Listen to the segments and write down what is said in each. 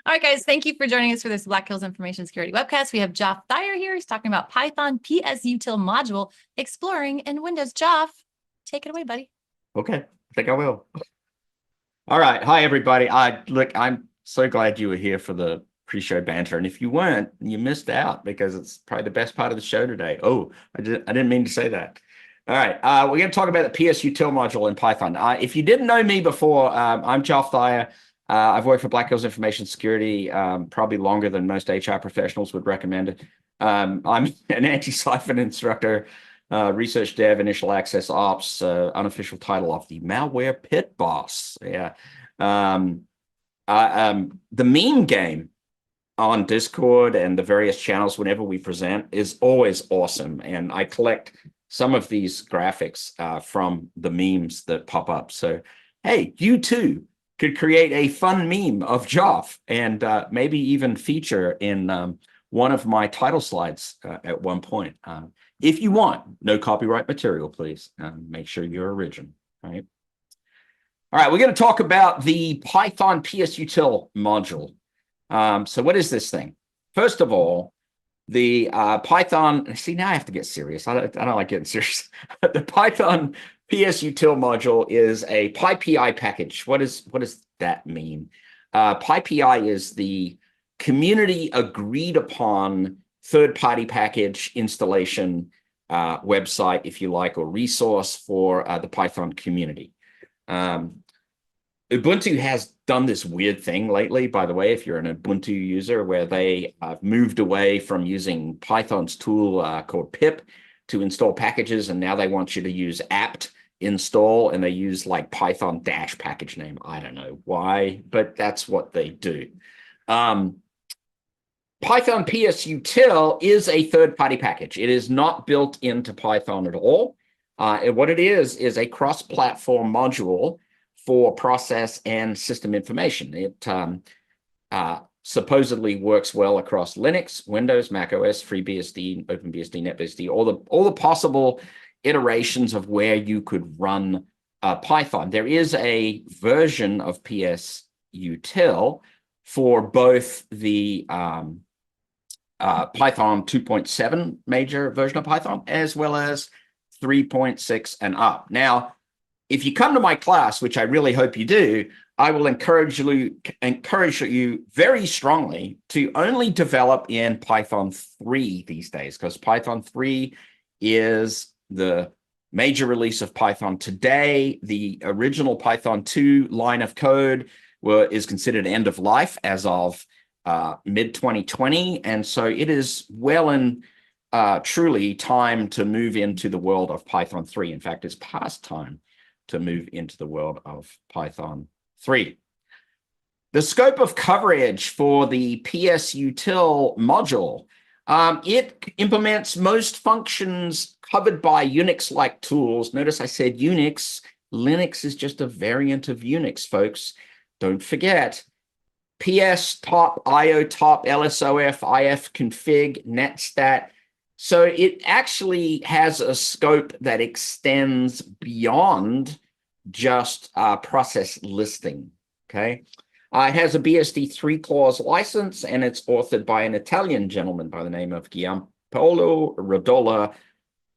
All right, guys, thank you for joining us for this Black Hills Information Security webcast. We have Joff Thyer here. He's talking about Python ps.util module exploring in Windows. Joff, take it away, buddy. Okay, I think I will. All right. Hi, everybody. Look, I'm so glad you were here for the pre-show banter. And if you weren't, you missed out because it's probably the best part of the show today. Oh, I didn't mean to say that. All right. We're going to talk about the ps.util module in Python. If you didn't know me before, I'm Joff Thyer. I've worked for Black Hills Information Security probably longer than most HR professionals would recommend it. I'm an Antisyphon instructor, research dev, initial access ops, unofficial title of the malware pit boss. Yeah. The meme game on Discord and the various channels whenever we present is always awesome. And I collect some of these graphics from the memes that pop up. So, hey, you too could create a fun meme of Joff and maybe even feature in one of my title slides at one point. If you want, no copyright material, please. Make sure you're original, right? All right, we're going to talk about the Python ps.util module. So what is this thing? First of all, the Python, see, now I have to get serious. I don't like getting serious. The Python ps.util module is a ps.py package. What does that mean? ps.py is the community agreed upon third-party package installation website, if you like, or resource for the Python community. Ubuntu has done this weird thing lately, by the way, if you're an Ubuntu user, where they moved away from using Python's tool called pip to install packages, and now they want you to use apt install, and they use like Python dash package name. I don't know why, but that's what they do. Python ps.util is a third-party package. It is not built into Python at all. What it is a cross-platform module for process and system information. It supposedly works well across Linux, Windows, Mac OS, FreeBSD, OpenBSD, NetBSD, all the possible iterations of where you could run Python. There is a version of ps.util for both the Python 2.7 major version of Python, as well as 3.6 and up. Now, if you come to my class, which I really hope you do, I will encourage you very strongly to only develop in Python 3 these days, because Python 3 is the major release of Python today. The original Python 2 line of code is considered end of life as of mid-2020. And so it is well and truly time to move into the world of Python 3. In fact, it's past time to move into the world of Python 3. The scope of coverage for the ps.util module, it implements most functions covered by Unix-like tools. Notice I said Unix. Linux is just a variant of Unix, folks. Don't forget. PS, top, IO, top, LSOF, IF, config, netstat. So it actually has a scope that extends beyond just process listing, okay? It has a BSD 3-clause license, and it's authored by an Italian gentleman by the name of Giampaolo Rodola.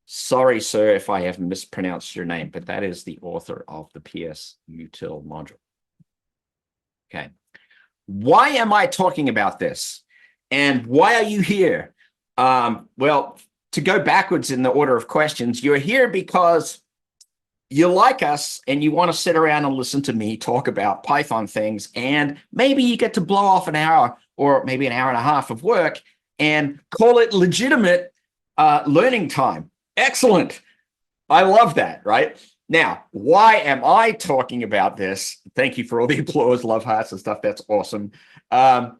Sorry, sir, if I have mispronounced your name, but that is the author of the ps.util module. Okay. Why am I talking about this? And why are you here? Well, to go backwards in the order of questions, you're here because you like us and you want to sit around and listen to me talk about Python things, and maybe you get to blow off an hour or maybe an hour and a half of work and call it legitimate learning time. Excellent. I love that, right? Now, why am I talking about this? Thank you for all the applause, love hearts and stuff. That's awesome. I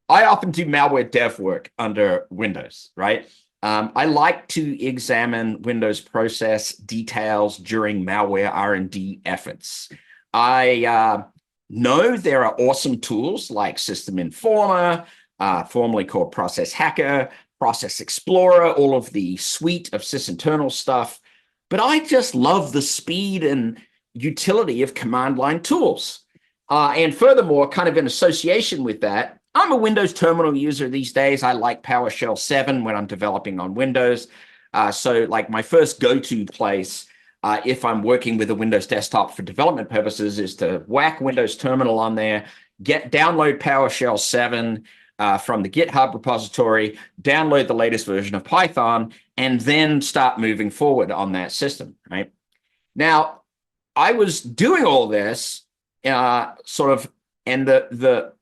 often do malware dev work under Windows, right? I like to examine Windows process details during malware R&D efforts. I know there are awesome tools like System Informer, formerly called Process Hacker, Process Explorer, all of the suite of sysinternal stuff. But I just love the speed and utility of command line tools. And furthermore, kind of in association with that, I'm a Windows terminal user these days. I like PowerShell 7 when I'm developing on Windows. So like my first go-to place, if I'm working with a Windows desktop for development purposes, is to whack Windows terminal on there, download PowerShell 7 from the GitHub repository, download the latest version of Python, and then start moving forward on that system, right? Now, I was doing all this and the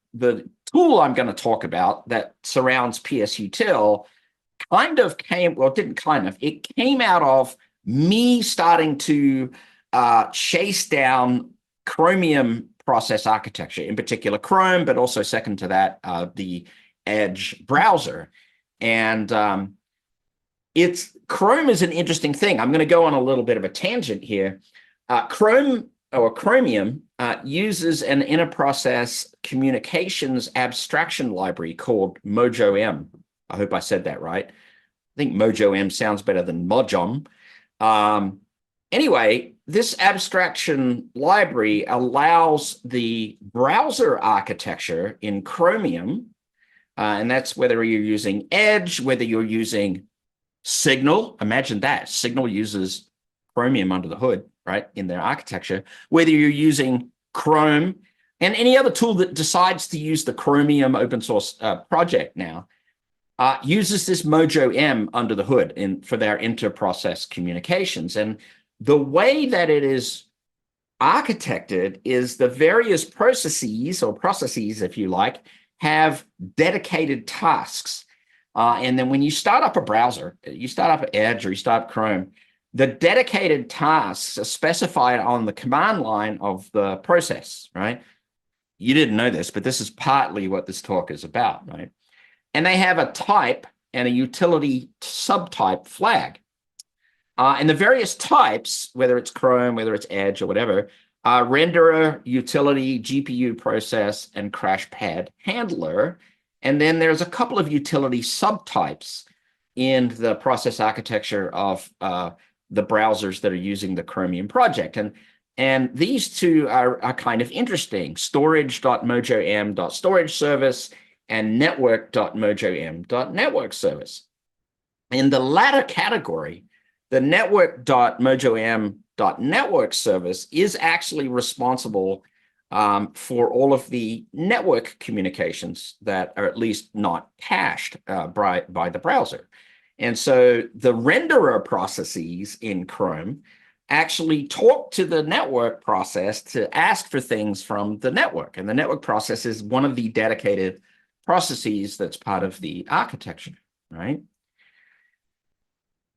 tool I'm going to talk about that surrounds ps.util it came out of me starting to chase down Chromium process architecture, in particular Chrome, but also second to that, the Edge browser. And Chrome is an interesting thing. I'm going to go on a little bit of a tangent here. Chromium uses an interprocess communications abstraction library called MojoM. I hope I said that right. I think MojoM sounds better than Mojom. Anyway, this abstraction library allows the browser architecture in Chromium, and that's whether you're using Edge, whether you're using Signal. Imagine that. Signal uses Chromium under the hood, right, in their architecture, whether you're using Chrome and any other tool that decides to use the Chromium open source project now, uses this MojoM under the hood for their inter-process communications. And the way that it is architected is the various processes, if you like, have dedicated tasks. And then when you start up a browser, you start up Edge or you start up Chrome, the dedicated tasks are specified on the command line of the process, right? You didn't know this, but this is partly what this talk is about, right? And they have a type and a utility subtype flag. And the various types, whether it's Chrome, whether it's Edge or whatever, are renderer, utility, GPU process, and crash pad handler. And then there's a couple of utility subtypes in the process architecture of the browsers that are using the Chromium project. And these two are kind of interesting: storage.mojom.storage service and network.mojom.network service. In the latter category, the network.mojom.network service is actually responsible for all of the network communications that are at least not cached by the browser. And so the renderer processes in Chrome actually talk to the network process to ask for things from the network. And the network process is one of the dedicated processes that's part of the architecture, right?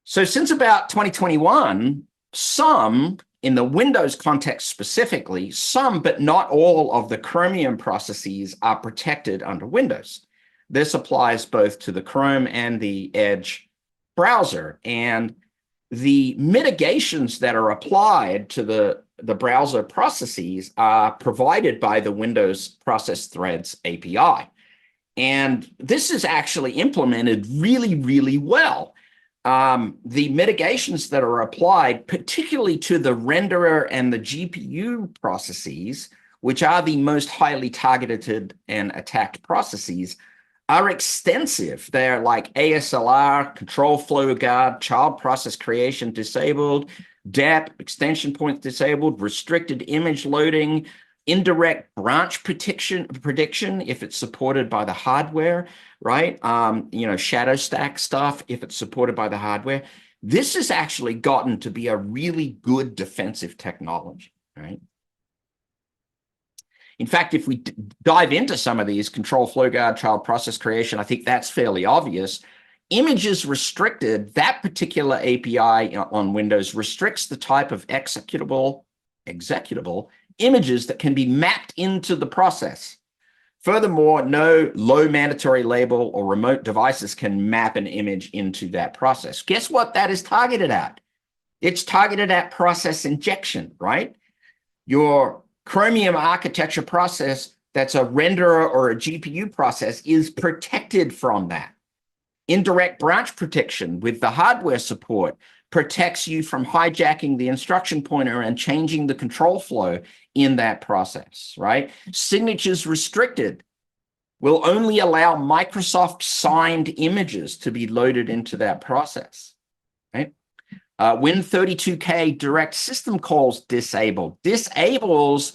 So since about 2021, some, in the Windows context specifically, some but not all of the Chromium processes are protected under Windows. This applies both to the Chrome and the Edge browser. And the mitigations that are applied to the browser processes are provided by the Windows Process Threads API. And this is actually implemented really, really well. The mitigations that are applied, particularly to the renderer and the GPU processes, which are the most highly targeted and attacked processes, are extensive. They're like ASLR, control flow guard, child process creation disabled, DEP, extension points disabled, restricted image loading, indirect branch prediction if it's supported by the hardware, right? Shadow stack stuff if it's supported by the hardware. This has actually gotten to be a really good defensive technology, right? In fact, if we dive into some of these, control flow guard, child process creation, I think that's fairly obvious. Images restricted, that particular API on Windows restricts the type of executable images that can be mapped into the process. Furthermore, no low mandatory label or remote devices can map an image into that process. Guess what that is targeted at? It's targeted at process injection, right? Your Chromium architecture process that's a renderer or a GPU process is protected from that. Indirect branch protection with the hardware support protects you from hijacking the instruction pointer and changing the control flow in that process, right? Signatures restricted. will only allow Microsoft signed images to be loaded into that process, right? Win32k direct system calls disables,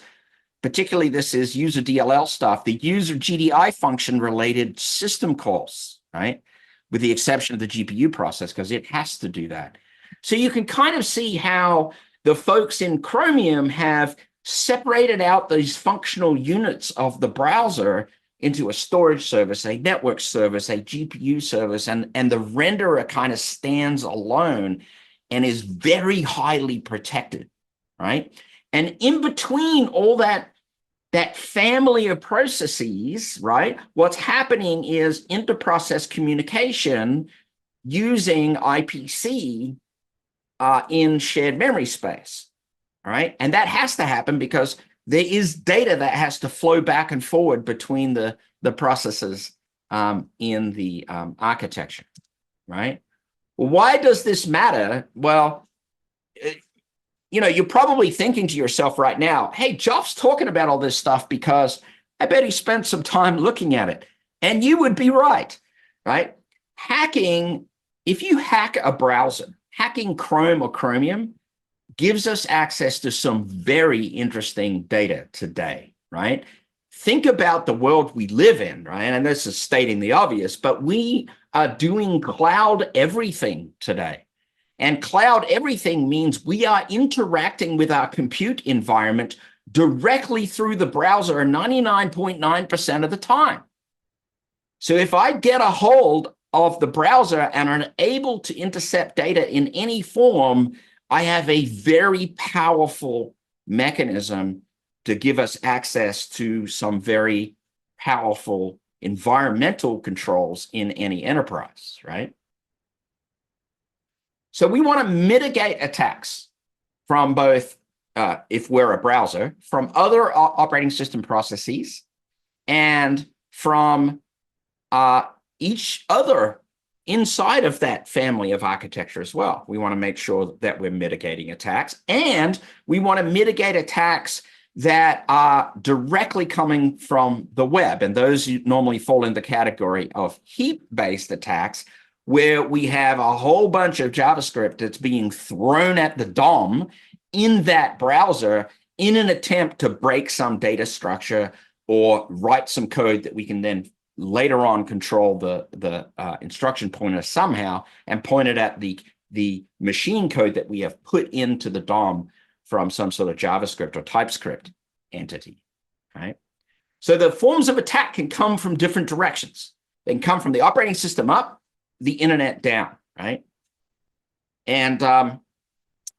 particularly this is user DLL stuff, the user GDI function related system calls, right? With the exception of the GPU process, because it has to do that. So you can kind of see how the folks in Chromium have separated out these functional units of the browser into a storage service, a network service, a GPU service, and the renderer kind of stands alone and is very highly protected, right? And in between all that family of processes, right, what's happening is inter-process communication using IPC in shared memory space, all right? And that has to happen because there is data that has to flow back and forward between the processes in the architecture, right? Well, why does this matter? Well, you know, you're probably thinking to yourself right now, hey, Joff's talking about all this stuff because I bet he spent some time looking at it. And you would be right, right? Hacking, if you hack a browser, hacking Chrome or Chromium gives us access to some very interesting data today, right? Think about the world we live in, right? And this is stating the obvious, but we are doing cloud everything today. And cloud everything means we are interacting with our compute environment directly through the browser 99.9% of the time. So if I get a hold of the browser and are able to intercept data in any form, I have a very powerful mechanism to give us access to some very powerful environmental controls in any enterprise, right? So we want to mitigate attacks from both, if we're a browser, from other operating system processes and from each other inside of that family of architecture as well. We want to make sure that we're mitigating attacks, and we want to mitigate attacks that are directly coming from the web. And those normally fall in the category of heap-based attacks, where we have a whole bunch of JavaScript that's being thrown at the DOM in that browser in an attempt to break some data structure or write some code that we can then later on control the instruction pointer somehow and point it at the machine code that we have put into the DOM from some sort of JavaScript or TypeScript entity, right? So the forms of attack can come from different directions. They can come from the operating system up, the internet down, right? And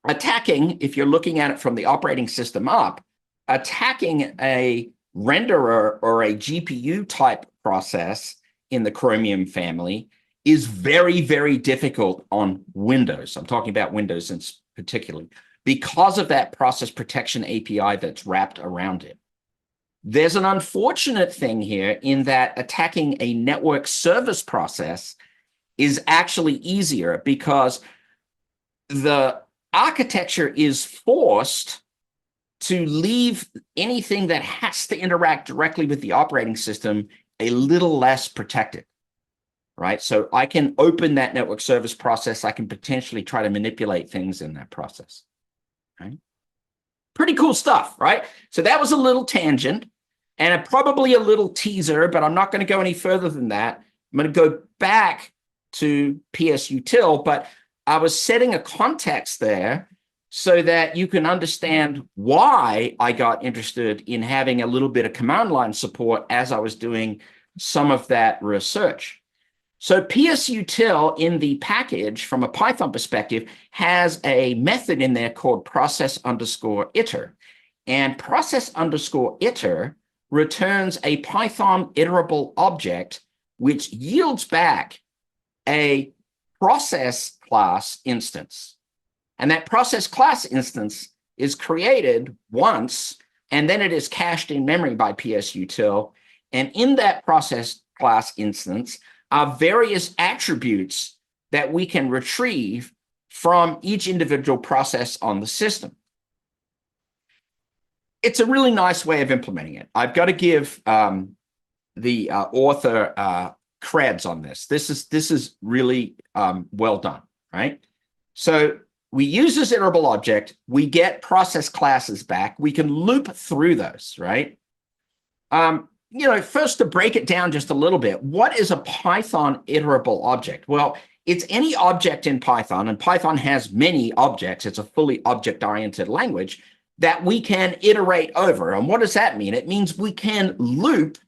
attacking, if you're looking at it from the operating system up, attacking a renderer or a GPU type process in the Chromium family is very, very difficult on Windows. I'm talking about Windows in particularly because of that process protection API that's wrapped around it. There's an unfortunate thing here in that attacking a network service process is actually easier because the architecture is forced to leave anything that has to interact directly with the operating system a little less protected, right? So I can open that network service process. I can potentially try to manipulate things in that process, right? Pretty cool stuff, right? So that was a little tangent and probably a little teaser, but I'm not going to go any further than that. I'm going to go back to ps.util, but I was setting a context there so that you can understand why I got interested in having a little bit of command line support as I was doing some of that research. So ps.util in the package from a Python perspective has a method in there called process_iter. And process_iter returns a Python iterable object, which yields back a process class instance. And that process class instance is created once, and then it is cached in memory by ps.util. And in that process class instance are various attributes that we can retrieve from each individual process on the system. It's a really nice way of implementing it. I've got to give the author creds on this. This is really well done, right? So we use this iterable object. We get process classes back. We can loop through those, right? First to break it down just a little bit, what is a Python iterable object? Well, it's any object in Python, and Python has many objects. It's a fully object-oriented language that we can iterate over. And what does that mean? It means we can loop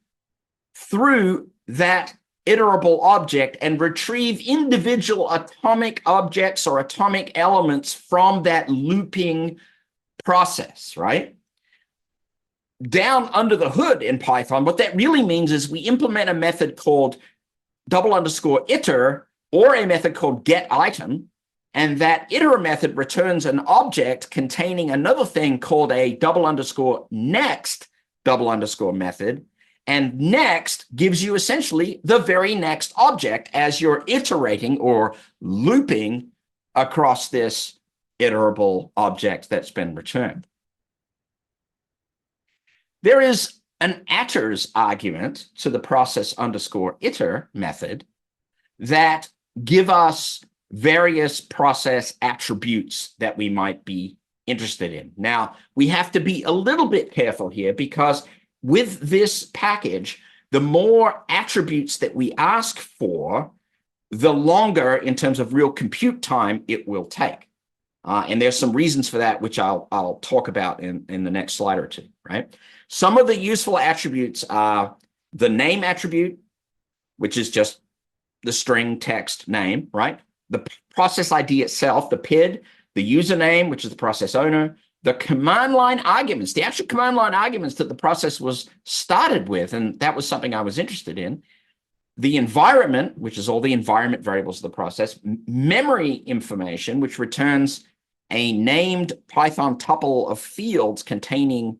through that iterable object and retrieve individual atomic objects or atomic elements from that looping process, right? Down under the hood in Python, what that really means is we implement a method called _iter or a method called getItem, and that iter method returns an object containing another thing called a _next method, and next gives you essentially the very next object as you're iterating or looping across this iterable object that's been returned. There is an attrs argument to the process _iter method that give us various process attributes that we might be interested in. Now, we have to be a little bit careful here because with this package, the more attributes that we ask for, the longer in terms of real compute time it will take. And there's some reasons for that, which I'll talk about in the next slide or two, right? Some of the useful attributes are the name attribute, which is just the string text name, right? The process ID itself, the PID, the username, which is the process owner, the command line arguments, the actual command line arguments that the process was started with, and that was something I was interested in. The environment, which is all the environment variables of the process, memory information, which returns a named Python tuple of fields containing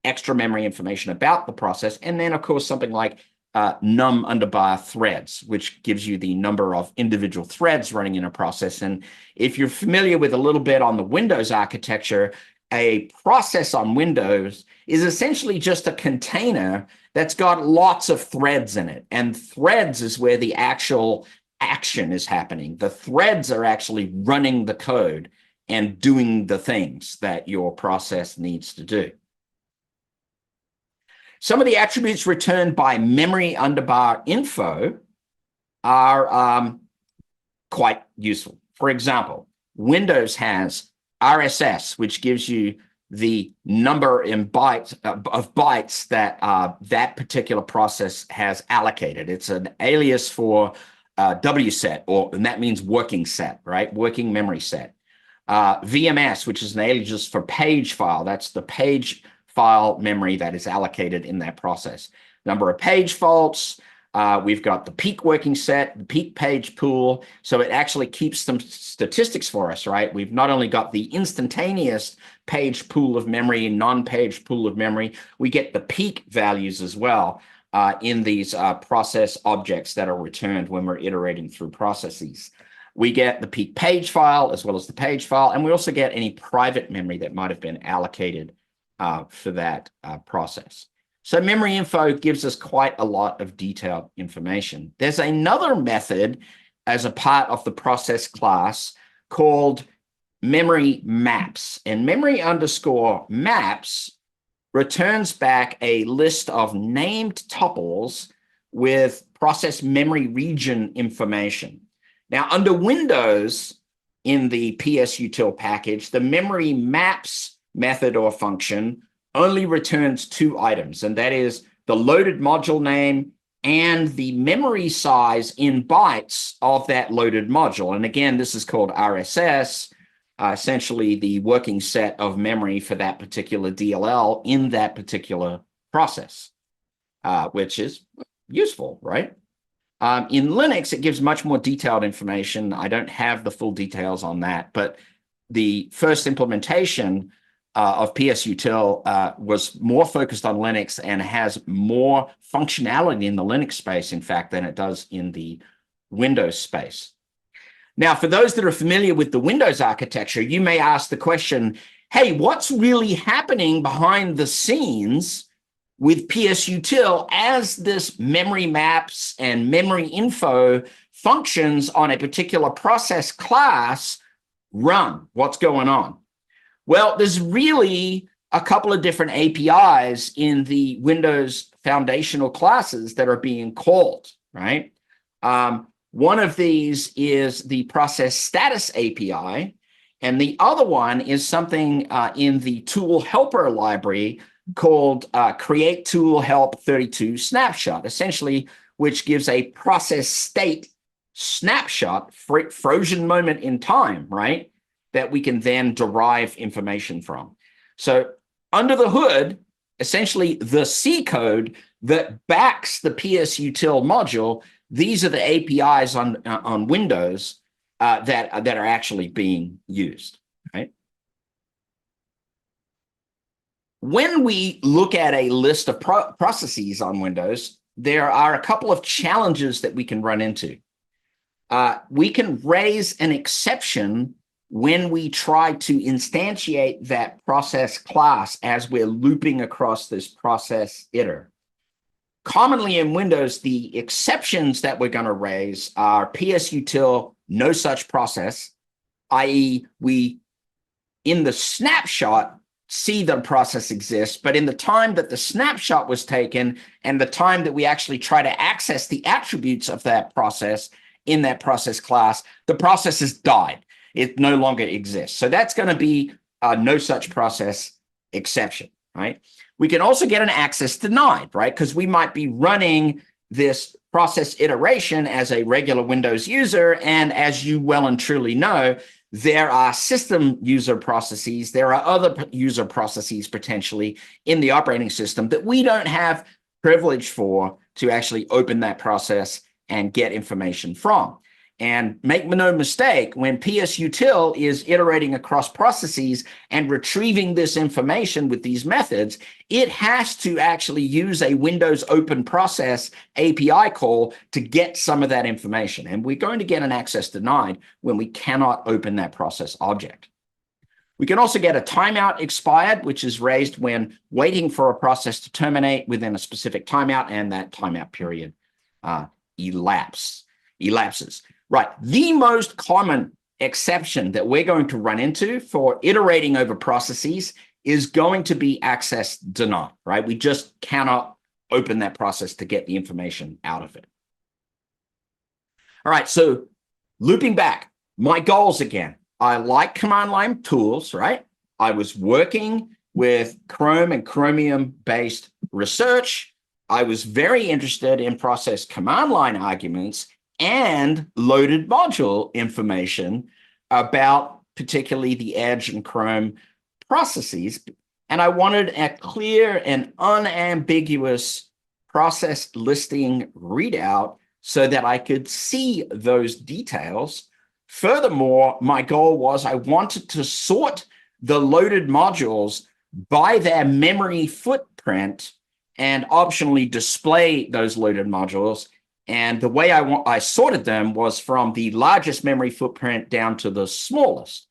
extra memory information about the process, and then, of course, something like num underbar threads, which gives you the number of individual threads running in a process. And if you're familiar with a little bit on the Windows architecture, a process on Windows is essentially just a container that's got lots of threads in it. And threads is where the actual action is happening. The threads are actually running the code and doing the things that your process needs to do. Some of the attributes returned by memory underbar info are quite useful. For example, Windows has RSS, which gives you the number in bytes of bytes that that particular process has allocated. It's an alias for WSET, and that means working set, right? Working memory set. VMS, which is an alias for page file. That's the page file memory that is allocated in that process. Number of page faults. We've got the peak working set, the peak page pool. So it actually keeps some statistics for us, right? We've not only got the instantaneous page pool of memory and non-page pool of memory, we get the peak values as well in these process objects that are returned when we're iterating through processes. We get the peak page file as well as the page file, and we also get any private memory that might have been allocated for that process. So memory info gives us quite a lot of detailed information. There's another method as a part of the process class called memory maps. And memory underscore maps returns back a list of named tuples with process memory region information. Now, under Windows, in the ps.util package, the memory maps method or function only returns two items, and that is the loaded module name and the memory size in bytes of that loaded module. And again, this is called RSS, essentially the working set of memory for that particular DLL in that particular process, which is useful, right? In Linux, it gives much more detailed information. I don't have the full details on that, but the first implementation of ps.util was more focused on Linux and has more functionality in the Linux space, in fact, than it does in the Windows space. Now, for those that are familiar with the Windows architecture, you may ask the question, hey, what's really happening behind the scenes with ps.util as this memory maps and memory info functions on a particular process class run. What's going on? Well, there's really a couple of different APIs in the Windows foundational classes that are being called, right? One of these is the process status API, and the other one is something in the tool helper library called create tool help 32 snapshot, essentially, which gives a process state snapshot, frozen moment in time, right? That we can then derive information from. So under the hood, essentially the C code that backs the ps.util module, these are the APIs on Windows that are actually being used, right? When we look at a list of processes on Windows, there are a couple of challenges that we can run into. We can raise an exception when we try to instantiate that process class as we're looping across this process iter. Commonly in Windows, the exceptions that we're going to raise are ps.util no such process, i.e. we, in the snapshot, see the process exists, but in the time that the snapshot was taken and the time that we actually try to access the attributes of that process in that process class, the process has died. It no longer exists. So that's going to be a no such process exception, right? We can also get an access denied, right? Because we might be running this process iteration as a regular Windows user. And as you well and truly know, there are system user processes. There are other user processes potentially in the operating system that we don't have privilege for to actually open that process and get information from. And make no mistake, when ps.util is iterating across processes and retrieving this information with these methods, it has to actually use a Windows Open Process API call to get some of that information. And we're going to get an access denied when we cannot open that process object. We can also get a timeout expired, which is raised when waiting for a process to terminate within a specific timeout, and that timeout period elapses. Right. The most common exception that we're going to run into for iterating over processes is going to be access denied, right? We just cannot open that process to get the information out of it. All right. So looping back, my goals again. I like command line tools, right? I was working with Chrome and Chromium-based research. I was very interested in process command line arguments and loaded module information about particularly the Edge and Chrome processes. And I wanted a clear and unambiguous process listing readout so that I could see those details. Furthermore, my goal was I wanted to sort the loaded modules by their memory footprint and optionally display those loaded modules. And the way I sorted them was from the largest memory footprint down to the smallest.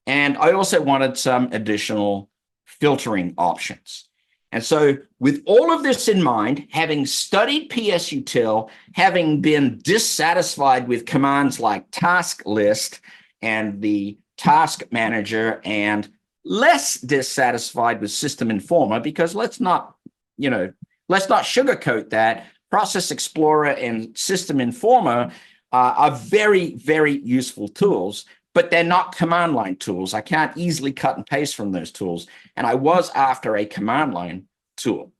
And I also wanted some additional filtering options. And so with all of this in mind, having studied ps.util, having been dissatisfied with commands like task list and the task manager, and less dissatisfied with system informer, because let's not sugarcoat that. Process Explorer and System Informer are very, very useful tools, but they're not command line tools. I can't easily cut and paste from those tools. And I was after a command line tool.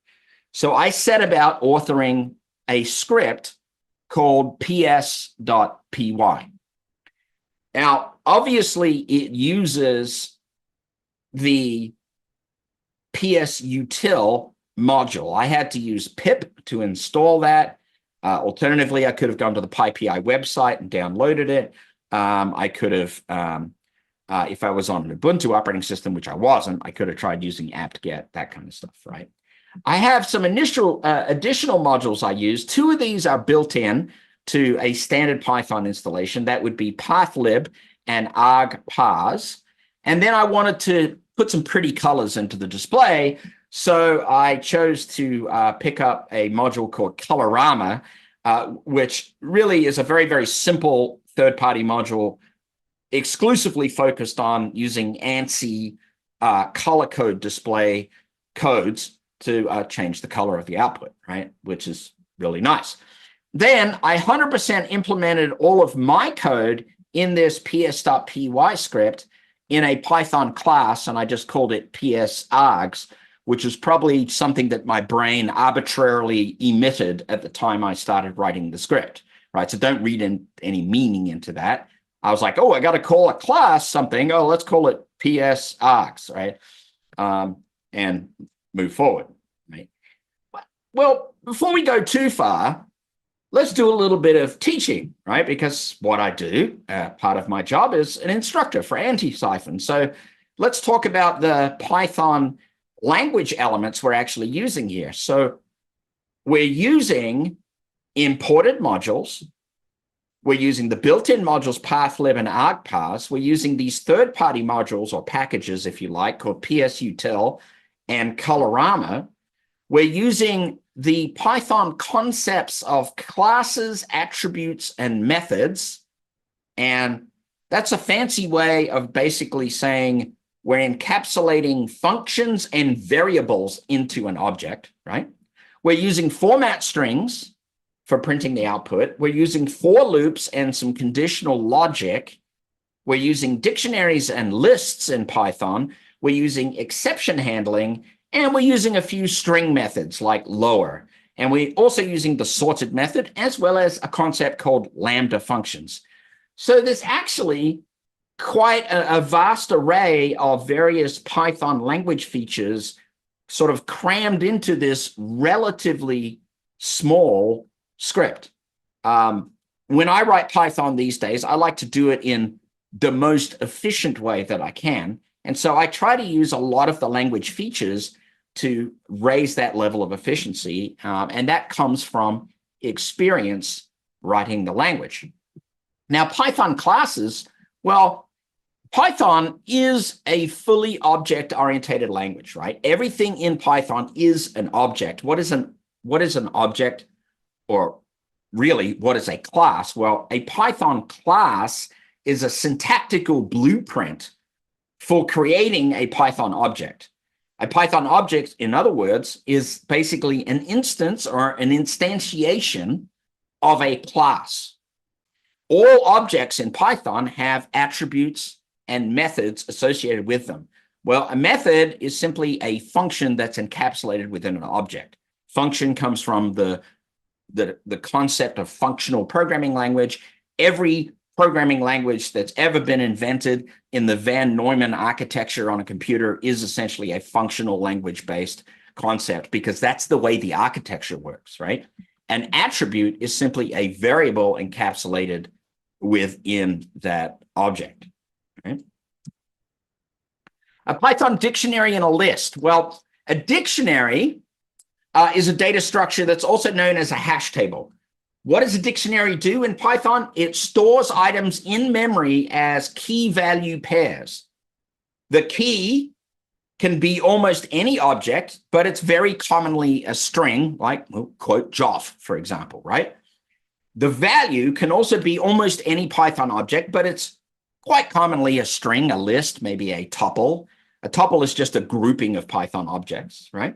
So I set about authoring a script called ps.py. Now, obviously, it uses the ps.util module. I had to use pip to install that. Alternatively, I could have gone to the ps.py website and downloaded it. I could have, if I was on an Ubuntu operating system, which I wasn't, I could have tried using apt-get, that kind of stuff, right? I have some additional modules I use. Two of these are built in to a standard Python installation. That would be pathlib and argparse. And then I wanted to put some pretty colors into the display. So I chose to pick up a module called Colorama, which really is a very, very simple third-party module exclusively focused on using ANSI color code display codes to change the color of the output, right? Which is really nice. Then I 100% implemented all of my code in this ps.py script in a Python class, and I just called it ps.args, which is probably something that my brain arbitrarily emitted at the time I started writing the script, right? So don't read any meaning into that. I was like, oh, I got to call a class something. Oh, let's call it ps.args, right? And move forward, right? Well, before we go too far, let's do a little bit of teaching, right? Because what I do, part of my job is an instructor for Antisyphon. So let's talk about the Python language elements we're actually using here. So we're using imported modules. We're using the built-in modules pathlib and argparse. We're using these third-party modules or packages, if you like, called psutil and Colorama. We're using the Python concepts of classes, attributes, and methods. And that's a fancy way of basically saying we're encapsulating functions and variables into an object, right? We're using format strings for printing the output. We're using for loops and some conditional logic. We're using dictionaries and lists in Python. We're using exception handling, and we're using a few string methods like lower. And we're also using the sorted method, as well as a concept called lambda functions. So there's actually quite a vast array of various Python language features sort of crammed into this relatively small script. When I write Python these days, I like to do it in the most efficient way that I can. And so I try to use a lot of the language features to raise that level of efficiency. And that comes from experience writing the language. Now, Python classes, well, Python is a fully object-oriented language, right? Everything in Python is an object. What is an object? Or really, what is a class? Well, a Python class is a syntactical blueprint for creating a Python object. A Python object, in other words, is basically an instance or an instantiation of a class. All objects in Python have attributes and methods associated with them. Well, a method is simply a function that's encapsulated within an object. Function comes from the concept of functional programming language. Every programming language that's ever been invented in the Van Neumann architecture on a computer is essentially a functional language-based concept, because that's the way the architecture works, right? An attribute is simply a variable encapsulated within that object, right? A Python dictionary and a list. Well, a dictionary is a data structure that's also known as a hash table. What does a dictionary do in Python? It stores items in memory as key value pairs. The key can be almost any object, but it's very commonly a string, like, well, quote, Joff, for example, right? The value can also be almost any Python object, but it's quite commonly a string, a list, maybe a tuple. A tuple is just a grouping of Python objects, right?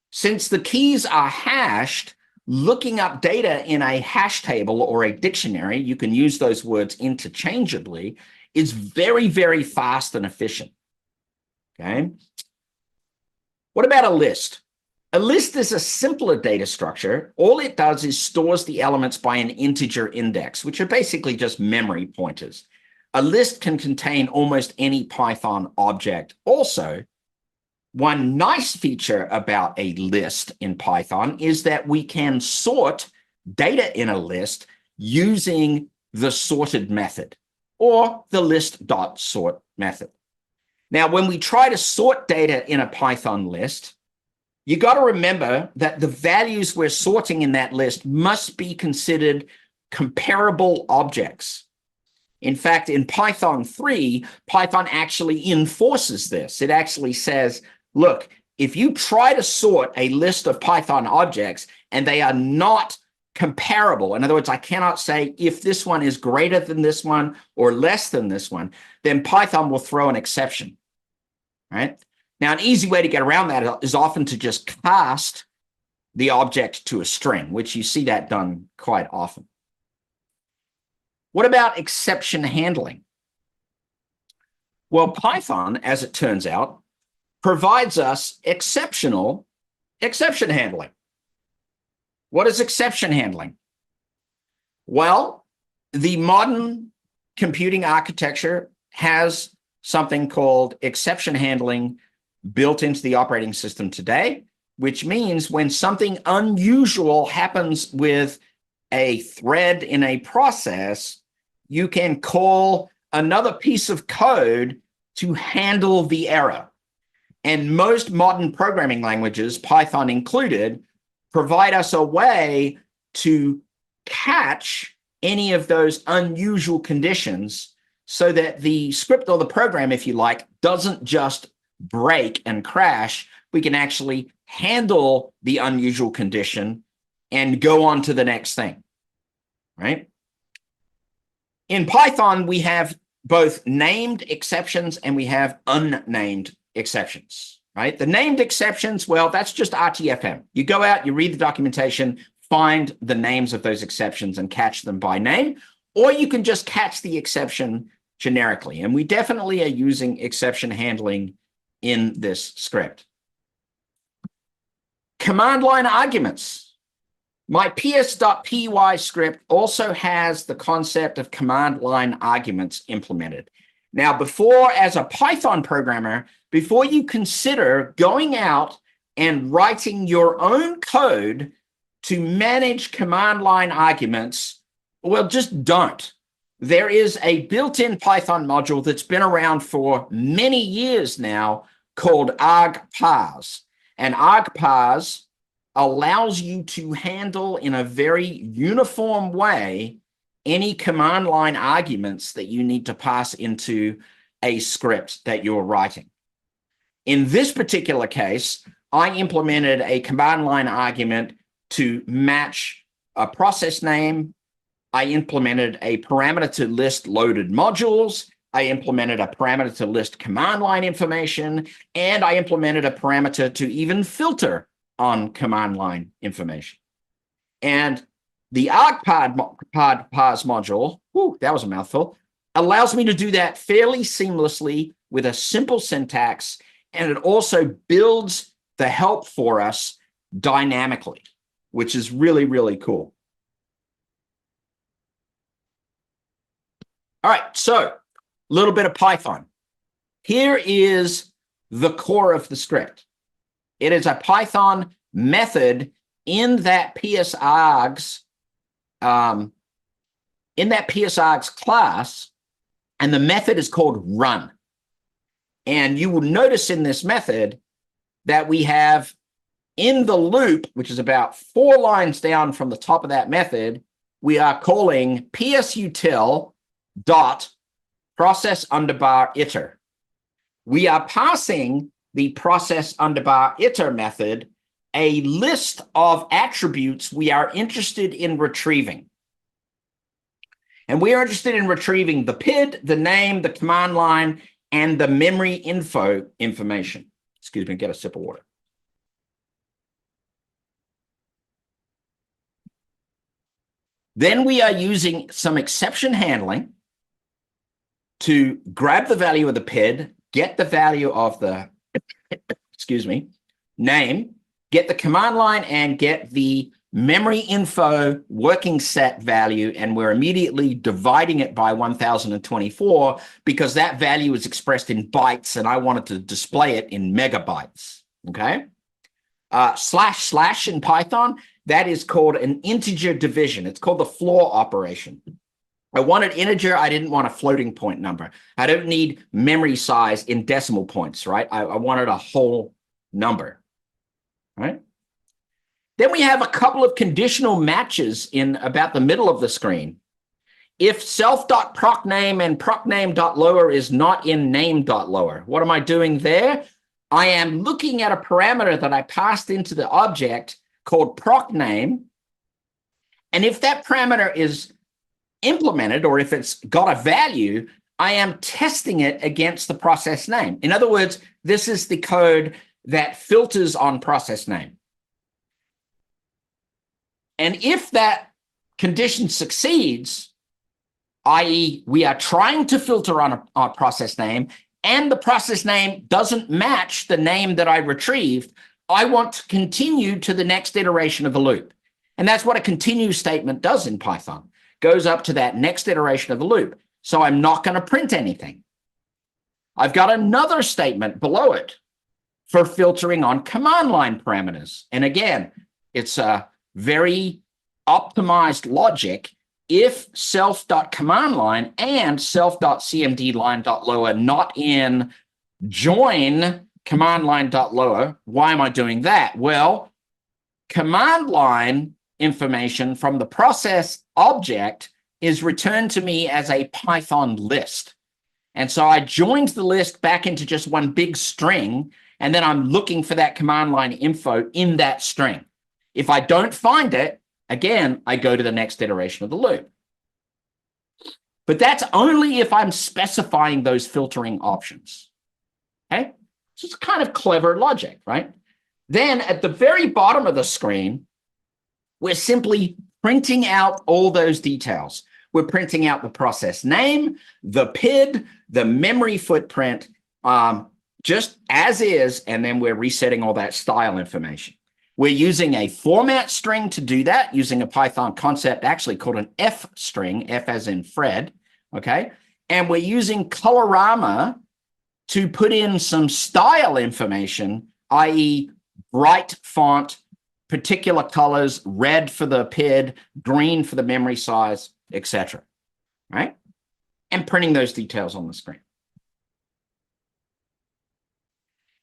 Since the keys are hashed, looking up data in a hash table or a dictionary, you can use those words interchangeably, is very, very fast and efficient, okay? What about a list? A list is a simpler data structure. All it does is stores the elements by an integer index, which are basically just memory pointers. A list can contain almost any Python object. Also, one nice feature about a list in Python is that we can sort data in a list using the sorted method or the list.sort method. Now, when we try to sort data in a Python list, you got to remember that the values we're sorting in that list must be considered comparable objects. In fact, in Python 3, Python actually enforces this. It actually says, look, if you try to sort a list of Python objects and they are not comparable, in other words, I cannot say if this one is greater than this one or less than this one, then Python will throw an exception, right? Now, an easy way to get around that is often to just cast the object to a string, which you see that done quite often. What about exception handling? Well, Python, as it turns out, provides us exceptional exception handling. What is exception handling? Well, the modern computing architecture has something called exception handling built into the operating system today, which means when something unusual happens with a thread in a process, you can call another piece of code to handle the error. And most modern programming languages, Python included, provide us a way to catch any of those unusual conditions so that the script or the program, if you like, doesn't just break and crash. We can actually handle the unusual condition and go on to the next thing, right? In Python, we have both named exceptions and we have unnamed exceptions, right? The named exceptions, well, that's just RTFM. You go out, you read the documentation, find the names of those exceptions and catch them by name, or you can just catch the exception generically. And we definitely are using exception handling in this script. Command line arguments. My ps.py script also has the concept of command line arguments implemented. Now, as a Python programmer, before you consider going out and writing your own code to manage command line arguments, well, just don't. There is a built-in Python module that's been around for many years now called argparse. And argparse allows you to handle in a very uniform way any command line arguments that you need to pass into a script that you're writing. In this particular case, I implemented a command line argument to match a process name. I implemented a parameter to list loaded modules. I implemented a parameter to list command line information, and I implemented a parameter to even filter on command line information. And the argparse module, that was a mouthful, allows me to do that fairly seamlessly with a simple syntax, and it also builds the help for us dynamically, which is really, really cool. All right, so a little bit of Python. Here is the core of the script. It is a Python method in that ps.args class, and the method is called run. And you will notice in this method that we have in the loop, which is about 4 lines down from the top of that method, we are calling psutil dot process underbar iter. We are passing the process underbar iter method a list of attributes we are interested in retrieving. And we are interested in retrieving the PID, the name, the command line, and the memory info information. Excuse me, get a sip of water. Then we are using some exception handling to grab the value of the PID, get the value of the, excuse me, name, get the command line, and get the memory info working set value, and we're immediately dividing it by 1024 because that value is expressed in bytes and I wanted to display it in megabytes, okay? // in Python, that is called an integer division. It's called the floor operation. I wanted integer, I didn't want a floating point number. I don't need memory size in decimal points, right? I wanted a whole number, right? Then we have a couple of conditional matches in about the middle of the screen. If self.procname and procname.lower is not in name.lower, what am I doing there? I am looking at a parameter that I passed into the object called proc name. And if that parameter is implemented, or if it's got a value, I am testing it against the process name. In other words, this is the code that filters on process name. And if that condition succeeds, i.e., we are trying to filter on a process name, and the process name doesn't match the name that I retrieved, I want to continue to the next iteration of the loop. And that's what a continue statement does in Python. Goes up to that next iteration of the loop. So I'm not going to print anything. I've got another statement below it for filtering on command line parameters. And again, it's a very optimized logic. If self.command line and self.cmd line.lower not in join command line.lower, why am I doing that? Well, command line information from the process object is returned to me as a Python list. And so I joined the list back into just one big string, and then I'm looking for that command line info in that string. If I don't find it, again, I go to the next iteration of the loop. But that's only if I'm specifying those filtering options. Okay? So it's kind of clever logic, right? Then at the very bottom of the screen, we're simply printing out all those details. We're printing out the process name, the PID, the memory footprint, just as is, and then we're resetting all that style information. We're using a format string to do that, using a Python concept actually called an F string, F as in Fred, okay? And we're using Colorama to put in some style information, i.e. bright font, particular colors, red for the PID, green for the memory size, etc. Right? And printing those details on the screen.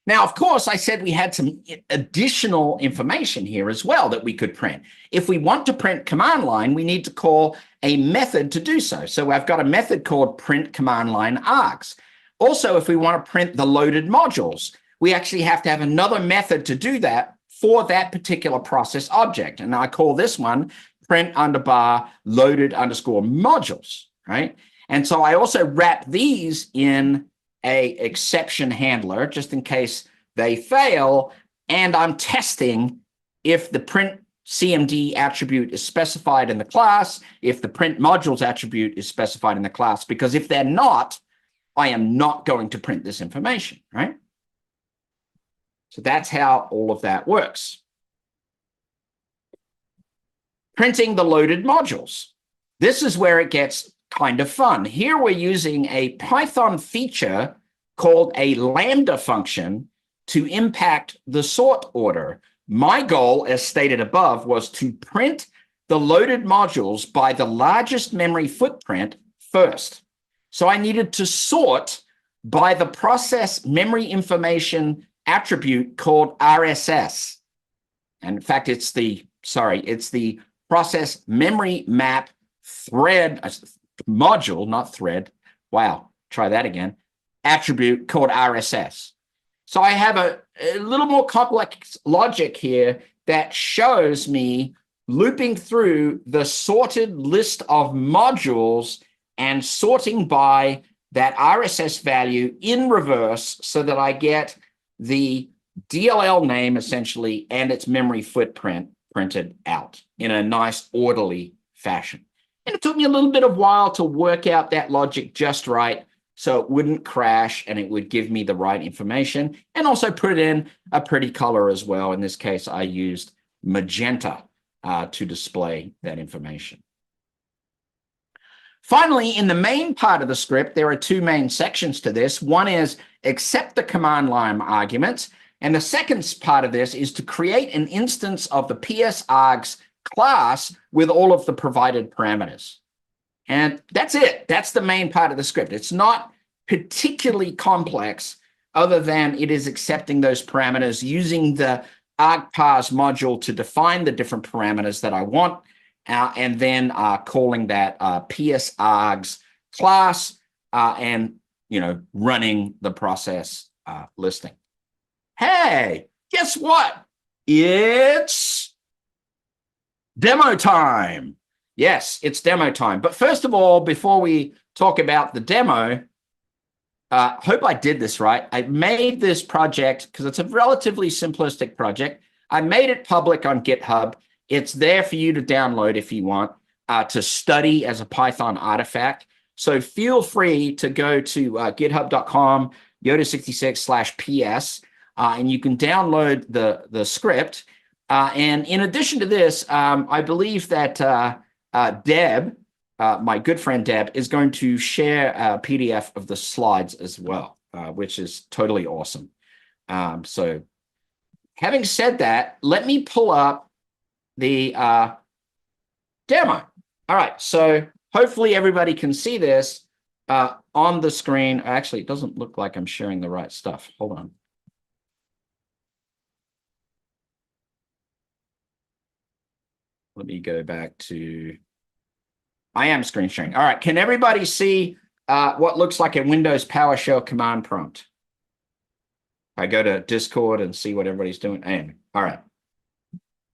Now, of course, I said we had some additional information here as well that we could print. If we want to print command line, we need to call a method to do so. So I've got a method called print command line args. Also, if we want to print the loaded modules, we actually have to have another method to do that for that particular process object. And I call this one print underbar loaded underscore modules, right? And so I also wrap these in a exception handler just in case they fail. And I'm testing if the print CMD attribute is specified in the class, if the print modules attribute is specified in the class, because if they're not, I am not going to print this information, right? So that's how all of that works. Printing the loaded modules. This is where it gets kind of fun. Here we're using a Python feature called a lambda function to impact the sort order. My goal, as stated above, was to print the loaded modules by the largest memory footprint first. So I needed to sort by the process memory information attribute called RSS. And in fact, it's the process memory map thread module, not thread. Wow, try that again. Attribute called RSS. So I have a little more complex logic here that shows me looping through the sorted list of modules and sorting by that RSS value in reverse so that I get the DLL name essentially and its memory footprint printed out in a nice orderly fashion. And it took me a little bit of while to work out that logic just right so it wouldn't crash and it would give me the right information and also put in a pretty color as well. In this case, I used magenta to display that information. Finally, in the main part of the script, there are two main sections to this. One is accept the command line arguments. And the second part of this is to create an instance of the ps.args class with all of the provided parameters. And that's it. That's the main part of the script. It's not particularly complex other than it is accepting those parameters using the argparse module to define the different parameters that I want, and then calling that ps.args class and running the process listing. Hey, guess what? It's demo time. Yes, it's demo time. But first of all, before we talk about the demo, hope I did this right. I made this project because it's a relatively simplistic project. I made it public on GitHub. It's there for you to download if you want to study as a Python artifact. So feel free to go to github.com, yoda66/ps, and you can download the script. And in addition to this, I believe that Deb, my good friend Deb, is going to share a PDF of the slides as well, which is totally awesome. So having said that, let me pull up the demo. All right, so hopefully everybody can see this on the screen. Actually, it doesn't look like I'm sharing the right stuff. Hold on. Let me go back to, I am screen sharing. All right, can everybody see what looks like a Windows PowerShell command prompt? I go to Discord and see what everybody's doing. Anyway, all right.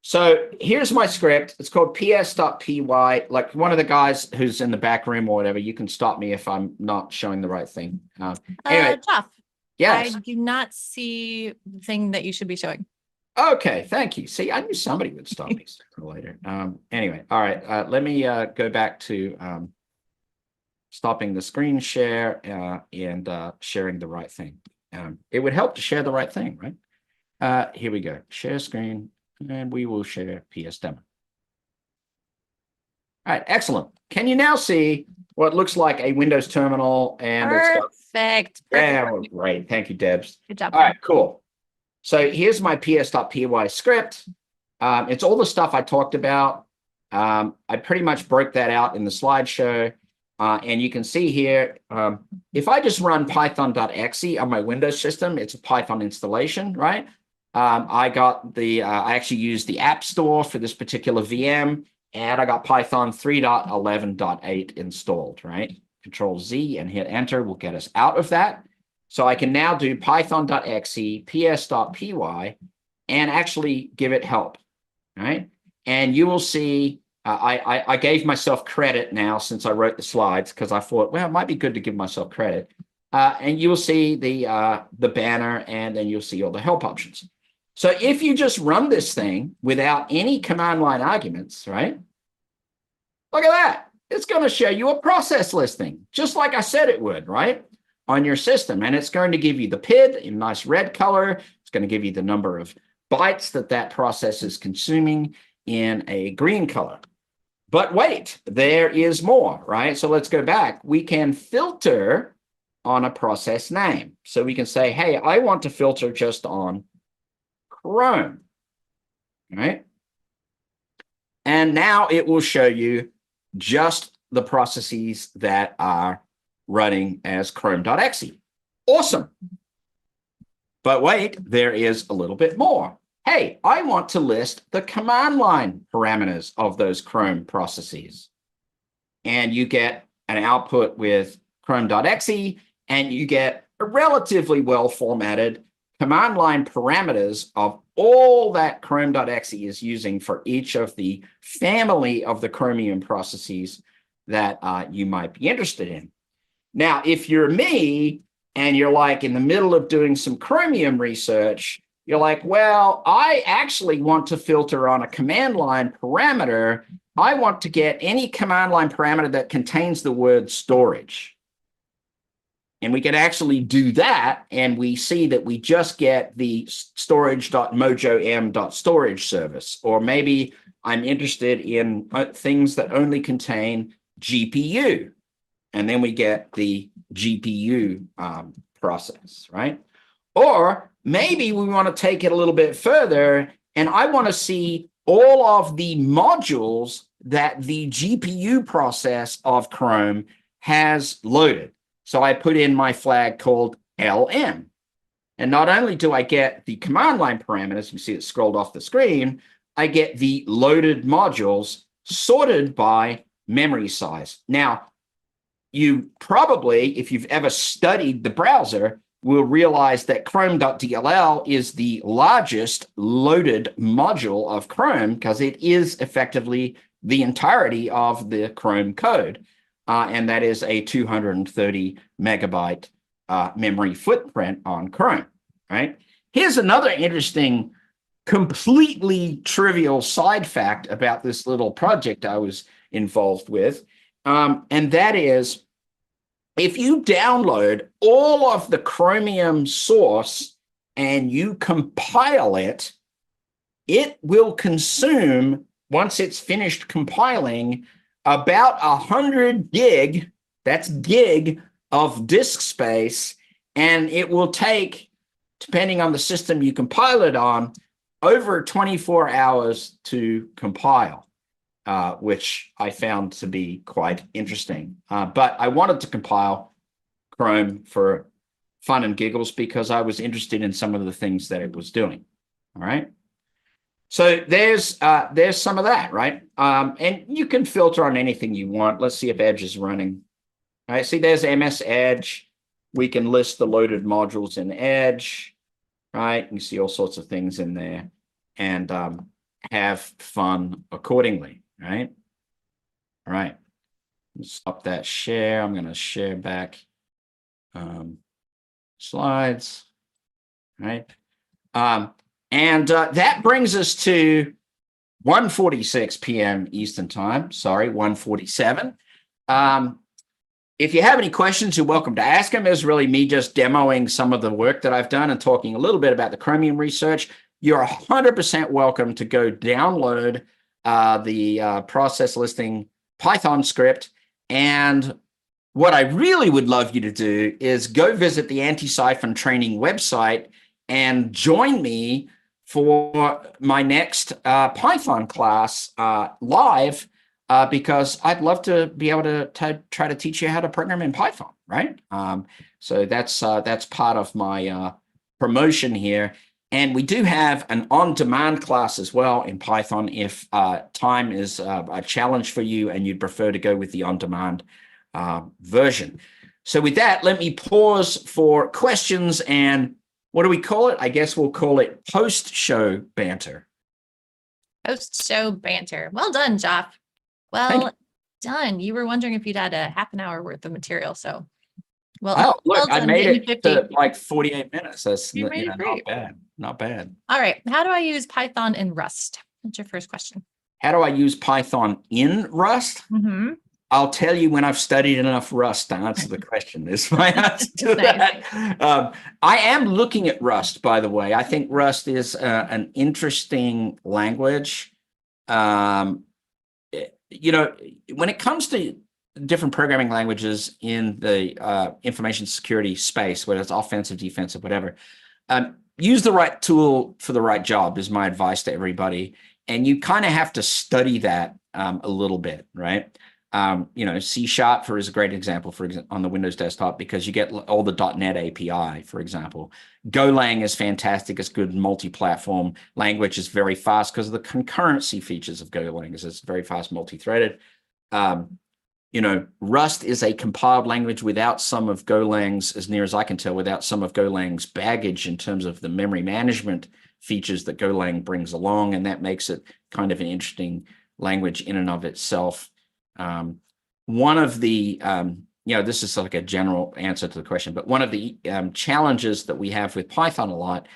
So here's my script. It's called ps.py. Like one of the guys who's in the back room or whatever, you can stop me if I'm not showing the right thing. Anyway, Jeff, yes. I do not see the thing that you should be showing. Okay, thank you. See, I knew somebody would stop me sooner or later. Anyway, all right. Let me go back to stopping the screen share and sharing the right thing. It would help to share the right thing, right? Here we go. Share screen, and we will share PS demo. All right, excellent. Can you now see what looks like a Windows terminal? And Perfect. Yeah, well, great. Thank you, Debs. Good job. All right, cool. So here's my ps.py script. It's all the stuff I talked about. I pretty much broke that out in the slideshow. And you can see here, if I just run python.exe on my Windows system, it's a Python installation, right? I actually used the App Store for this particular VM, and I got Python 3.11.8 installed, right? Control Z and hit enter will get us out of that. So I can now do python.exe, ps.py, and actually give it help, right? And you will see, I gave myself credit now since I wrote the slides because I thought, well, it might be good to give myself credit. And you will see the banner, and then you'll see all the help options. So if you just run this thing without any command line arguments, right? Look at that. It's going to show you a process listing, just like I said it would, right? On your system. And it's going to give you the PID in nice red color. It's going to give you the number of bytes that process is consuming in a green color. But wait, there is more, right? So let's go back. We can filter on a process name. So we can say, hey, I want to filter just on Chrome, right? And now it will show you just the processes that are running as chrome.exe. Awesome. But wait, there is a little bit more. Hey, I want to list the command line parameters of those Chrome processes. And you get an output with chrome.exe, and you get a relatively well-formatted command line parameters of all that chrome.exe is using for each of the family of the Chromium processes that you might be interested in. Now, if you're me and you're like in the middle of doing some Chromium research, you're like, well, I actually want to filter on a command line parameter. I want to get any command line parameter that contains the word storage. And we can actually do that, and we see that we just get the storage.mojom.storage service. Or maybe I'm interested in things that only contain GPU. And then we get the GPU process, right? Or maybe we want to take it a little bit further, and I want to see all of the modules that the GPU process of Chrome has loaded. So I put in my flag called LM. And not only do I get the command line parameters, you see it scrolled off the screen, I get the loaded modules sorted by memory size. Now, you probably, if you've ever studied the browser, will realize that chrome.dll is the largest loaded module of Chrome because it is effectively the entirety of the Chrome code. And that is a 230 megabyte memory footprint on Chrome, right? Here's another interesting, completely trivial side fact about this little project I was involved with. And that is, if you download all of the Chromium source and you compile it, it will consume, once it's finished compiling, about 100 gig, that's gig, of disk space, and it will take, depending on the system you compile it on, over 24 hours to compile. Which I found to be quite interesting. But I wanted to compile Chrome for fun and giggles because I was interested in some of the things that it was doing. All right. So there's some of that, right? And you can filter on anything you want. Let's see if Edge is running. All right. See, there's MS Edge. We can list the loaded modules in Edge, right? You see all sorts of things in there and have fun accordingly. Right. All right. Let's stop that share. I'm going to share back slides. Right. And that brings us to 1:46 p.m. Eastern time. Sorry, 1:47. If you have any questions, you're welcome to ask them. It's really me just demoing some of the work that I've done and talking a little bit about the Chromium research. You're 100% welcome to go download the process listing Python script. And what I really would love you to do is go visit the Antisyphon Training website and join me for my next Python class live, because I'd love to be able to try to teach you how to program in Python, right? So that's part of my promotion here. And we do have an on-demand class as well in Python if time is a challenge for you and you'd prefer to go with the on-demand version. So with that, let me pause for questions. And what do we call it? I guess we'll call it post-show banter. Post-show banter. Well done, Joff. Well done. You were wondering if you'd had a half an hour worth of material. So, well, look, well I made it 50. to like 48 minutes. That's You made it great. not bad. Not bad. All right. How do I use Python in Rust? That's your first question. How do I use Python in Rust? Mm-hmm. I'll tell you when I've studied enough Rust to answer the question. Is my answer to that. I am looking at Rust, by the way. I think Rust is an interesting language. You know, when it comes to different programming languages in the information security space, whether it's offensive, defensive, whatever, use the right tool for the right job is my advice to everybody. And you kind of have to study that a little bit, right? You know, C# is a great example on the Windows desktop because you get all the .NET API, for example. Golang is fantastic. It's good multi-platform language. It's very fast because of the concurrency features of Golang. It's very fast, multi-threaded. You know, Rust is a compiled language without some of Golang's, as near as I can tell, without some of Golang's baggage in terms of the memory management features that Golang brings along. And that makes it kind of an interesting language in and of itself. One of the, you know, this is like a general answer to the question, but one of the challenges that we have with Python a lot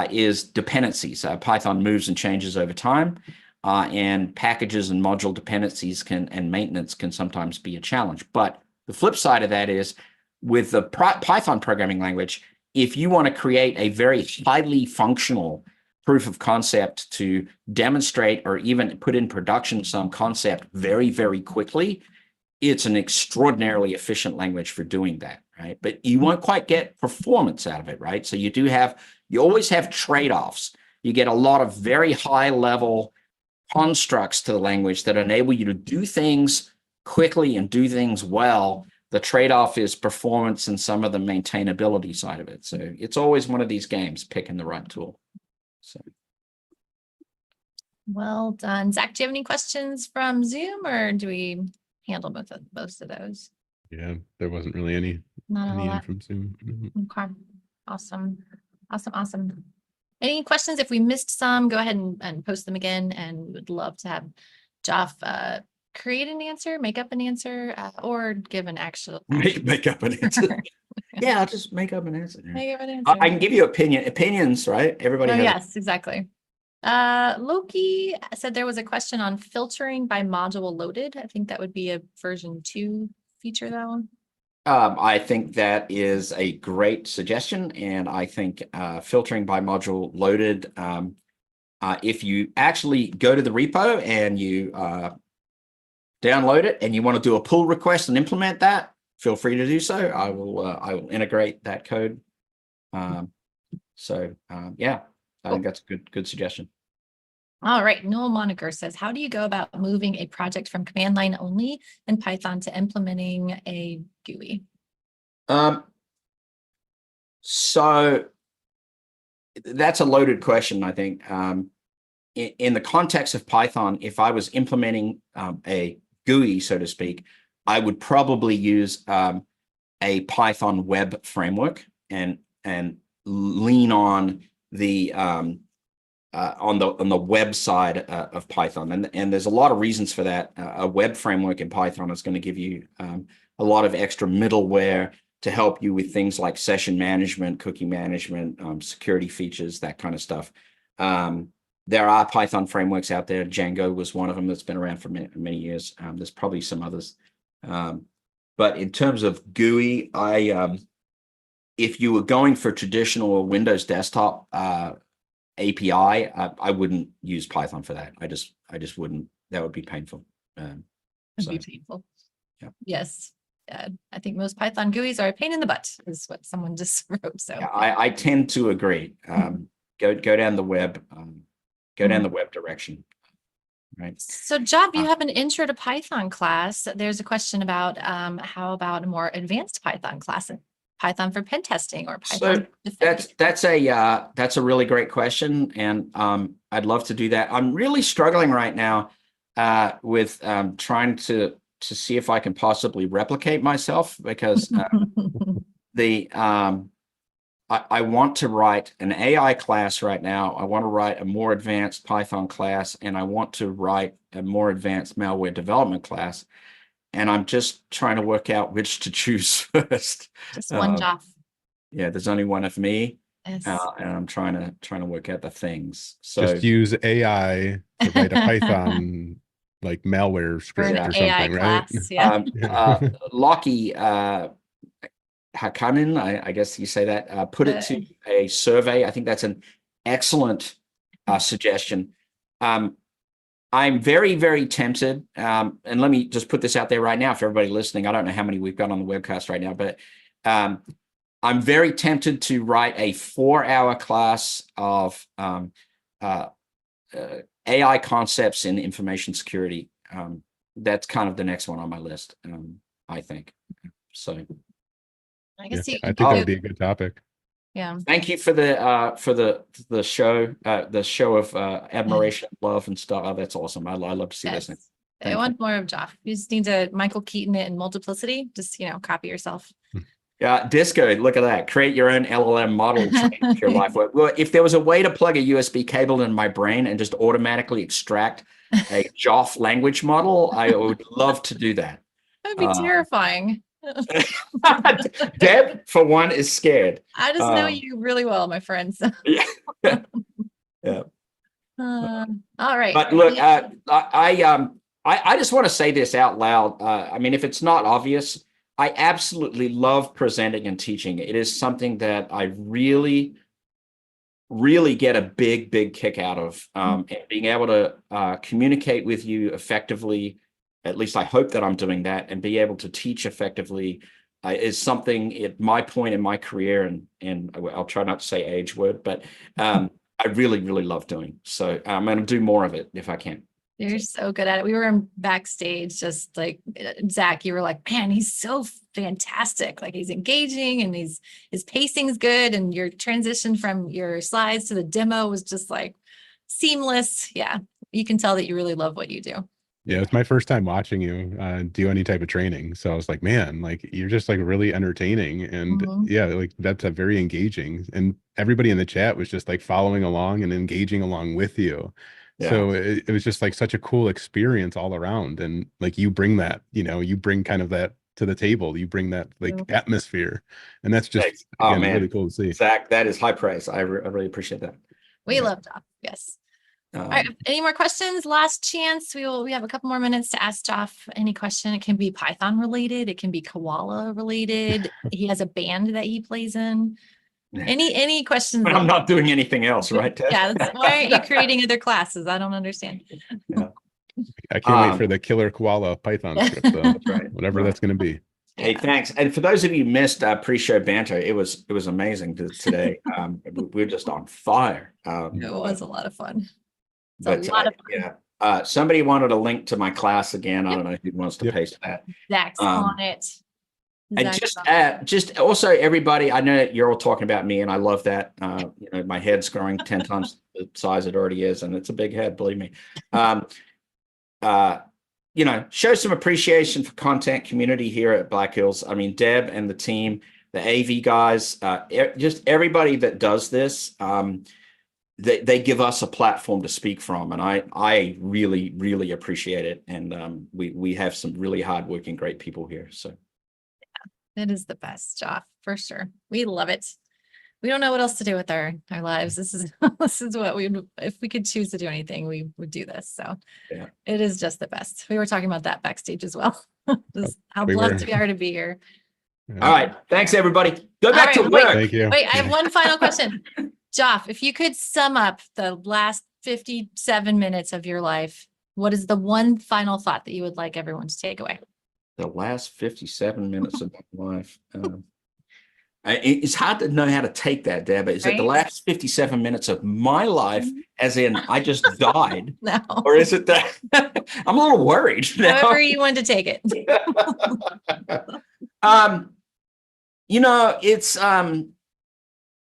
is dependencies. Python moves and changes over time, and packages and module dependencies and maintenance can sometimes be a challenge. But the flip side of that is with the Python programming language, if you want to create a very highly functional proof of concept to demonstrate or even put in production some concept very, very quickly, it's an extraordinarily efficient language for doing that, right? But you won't quite get performance out of it, right? So you always have trade-offs. You get a lot of very high level constructs to the language that enable you to do things quickly and do things well. The trade-off is performance and some of the maintainability side of it. So it's always one of these games, picking the right tool. So. Well done. Zach, do you have any questions from Zoom or do we handle most of those? Yeah, there wasn't really any Not a in lot. from Zoom. Okay. Awesome. Awesome. Awesome. Any questions? If we missed some, go ahead and post them again. And we would love to have Joff create an answer, make up an answer, or give an actual Make up an answer. Yeah, I'll just make up an answer. Make up an answer. I can give you opinions, right? Everybody Oh, has. yes, exactly. Loki said there was a question on filtering by module loaded. I think that would be a version 2 feature, that one. I think that is a great suggestion, and I think filtering by module loaded. If you actually go to the repo and you download it, and you want to do a pull request and implement that, feel free to do so. I will integrate that code. Yeah, I think that's a good suggestion. All right. Noel Moniker says, how do you go about moving a project from command line only in Python to implementing a GUI? So that's a loaded question, I think. In the context of Python, if I was implementing a GUI, so to speak, I would probably use a Python web framework and lean on the web side of Python, and there's a lot of reasons for that. A web framework in Python is going to give you a lot of extra middleware to help you with things like session management, cookie management, security features, that kind of stuff. There are Python frameworks out there. Django was one of them that's been around for many years. There's probably some others. But in terms of GUI, if you were going for traditional Windows desktop API, I wouldn't use Python for that. I just wouldn't. That would be painful. It'd be painful. Yeah. Yes. I think most Python GUIs are a pain in the butt, is what someone just wrote. So yeah, I tend to agree. Go down the web. Go down the web direction. Right. So, Joff, you have an intro to Python class. There's a question about how about a more advanced Python class, Python for pen testing or Python. So that's a really great question, and I'd love to do that. I'm really struggling right now with trying to see if I can possibly replicate myself, because I want to write an AI class right now. I want to write a more advanced Python class, and I want to write a more advanced malware development class. And I'm just trying to work out which to choose first. Just one Joff. Yeah, there's only one of me, Yes. and I'm trying to work out the things. So just use AI to write a Python like malware script or AI something, class, right? Yeah. Lockie Hakanen, I guess you say that, put it to a survey. I think that's an excellent suggestion. I'm very, very tempted, and let me just put this out there right now for everybody listening. I don't know how many we've got on the webcast right now, but I'm very tempted to write a 4-hour class of AI concepts in information security. That's kind of the next one on my list, I think. So I guess I think that would be a good topic. Yeah. Thank you for the show of admiration, love, and stuff. Oh, that's awesome. I love to see this. I want more of Joff. You just need to Michael Keaton it in multiplicity. Just copy yourself. Yeah, Disco. Look at that. Create your own LLM model to make your life work. Well, if there was a way to plug a USB cable in my brain and just automatically extract a Joff language model, I would love to do that. That would be terrifying. Deb, for one, is scared. I just know you really well, my friends. Yeah. Yeah. All right. But look, I just want to say this out loud. I mean, if it's not obvious, I absolutely love presenting and teaching. It is something that I really, really get a big kick out of. And being able to communicate with you effectively, at least I hope that I'm doing that, and be able to teach effectively is something at my point in my career, and I'll try not to say age word, but I really, really love doing. So I'm going to do more of it if I can. You're so good at it. We were backstage, just like Zach, you were like, man, he's so fantastic. Like he's engaging and his pacing's good. And your transition from your slides to the demo was just like seamless. Yeah. You can tell that you really love what you do. Yeah, it's my first time watching you do any type of training. So I was like, man, like you're just like really entertaining. And Mhm. yeah, like that's a very engaging. And everybody in the chat was just like following along and engaging along with you. Yeah. So it was just like such a cool experience all around. And like you bring that, you bring kind of that to the table. You bring that like atmosphere. And that's just, Thanks. Oh, again, man. really cool to see. Zach, that is high praise. I really appreciate that. We Yeah. love Joff. Yes. All right. Any more questions? Last chance. We have a couple more minutes to ask Joff any question. It can be Python related. It can be koala related. He has a band that he plays in. Any questions? But I'm not doing anything else, right, Ted? Yeah. Why aren't you creating other classes? I don't understand. Yeah. I can't wait for the killer koala Python script, though. That's right. Whatever that's going to be. Hey, thanks. And for those of you who missed pre-show banter, it was amazing today. We're just on fire. It was a lot of fun. But yeah, somebody wanted a link to my class again. I don't know who wants to paste that. Zach's on it. And just also everybody, I know that you're all talking about me, and I love that. My head's growing 10 times the size it already is, and it's a big head, believe me. Show some appreciation for content community here at Black Hills. I mean, Deb and the team, the AV guys, just everybody that does this. They give us a platform to speak from, and I really, really appreciate it. And we have some really hardworking, great people here. So yeah, it is the best, Joff, for sure. We love it. We don't know what else to do with our lives. This is what if we could choose to do anything, we would do this. So yeah, it is just the best. We were talking about that backstage as well. Just how blessed we are to be here. All right, thanks everybody. Go back to work. Thank you. Wait, I have one final question. Joff, if you could sum up the last 57 minutes of your life, what is the one final thought that you would like everyone to take away? The last 57 minutes of my life. It's hard to know how to take that, Deb. Is it the last 57 minutes of my life, as in I just died? No. Or is it that I'm a little worried now. However you want to take it.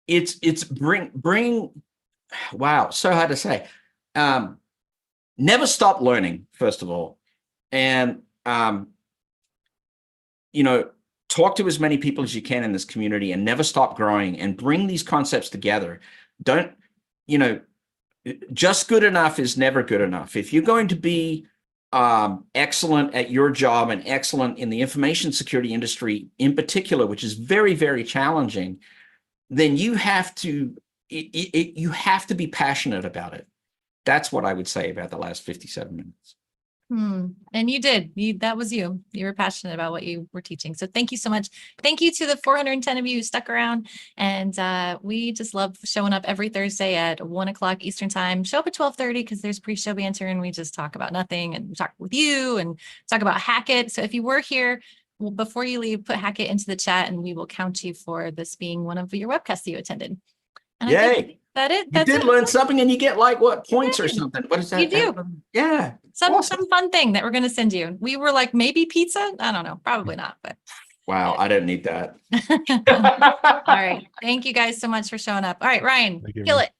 It's bring wow, so hard to say. Never stop learning, first of all. And talk to as many people as you can in this community, and never stop growing, and bring these concepts together. Don't, just good enough is never good enough. If you're going to be excellent at your job and excellent in the information security industry in particular, which is very, very challenging, then you have to be passionate about it. That's what I would say about the last 57 minutes. And you did. That was you. You were passionate about what you were teaching. So thank you so much. Thank you to the 410 of you who stuck around. And we just love showing up every Thursday at 1:00 Eastern time. Show up at 12:30 because there's pre-show banter and we just talk about nothing and talk with you and talk about Hackett. So if you were here, before you leave, put Hackett into the chat and we will count you for this being one of your webcasts that you attended. And Yay. That's you did learn something, and you get like what points or something. What is that? You do. Yeah. Some fun thing that we're going to send you. We were like, maybe pizza. I don't know. Probably not, but. Wow. I don't need that. All right. Thank you guys so much for showing up. All right, Ryan, kill it.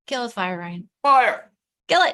Kill with fire, Ryan. Fire. Kill it.